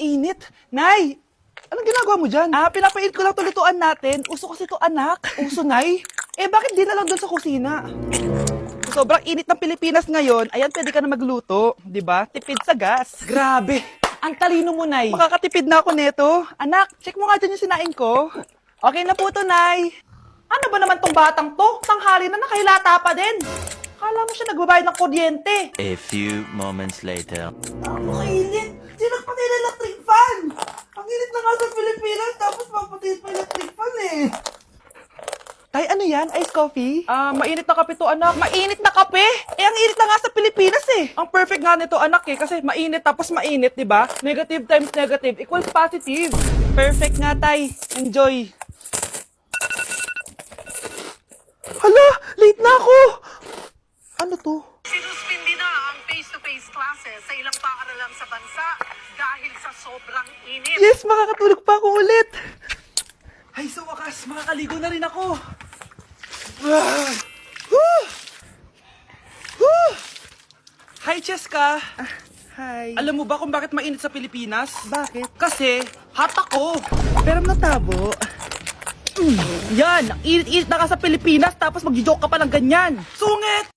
init. Nay! Anong ginagawa mo dyan? Pinapainit ko lang to lutuan natin. Uso kasi to, anak. Uso, Nay? Bakit di na lang doon sa kusina? Sobrang init ng Pilipinas ngayon, ayan, pwede ka na magluto. Diba? Tipid sa gas. Grabe! Ang talino mo, Nay. Makakatipid na ako neto. Anak, check mo nga dyan yung sinain ko. Okay na po to, Nay. Ano ba naman tong batang to? Tanghali na nakahilata pa din. Kala mo siya nagbabayad ng kuryente. A few moments later. Ang kainit. Sinakpatay na electric fan. Ang init na nga sa Pilipinas, tapos mapatay pa electric fan eh. Tay, ano yan? Ice coffee? Mainit na kape to, anak. Mainit na kape? Ang init na nga sa Pilipinas eh. Ang perfect nga nito, anak eh. Kasi mainit tapos mainit, di ba? Negative times negative equals positive. Perfect nga, Tay. Enjoy. Hala! Late na ako! Ano to? Sinuspindi na ang face-to-face classes sa ilang paaralan sa bansa dahil sa sobrang init. Yes, makakatulog pa ako ulit. Ay, sa wakas, makakaligo na rin ako. Hi, Cheska. Hi. Alam mo ba kung bakit mainit sa Pilipinas? Bakit? Kasi, hot ako. Pero natabo. Yan, ang init-init na ka sa Pilipinas tapos mag-joke ka pa ng ganyan. Sungit!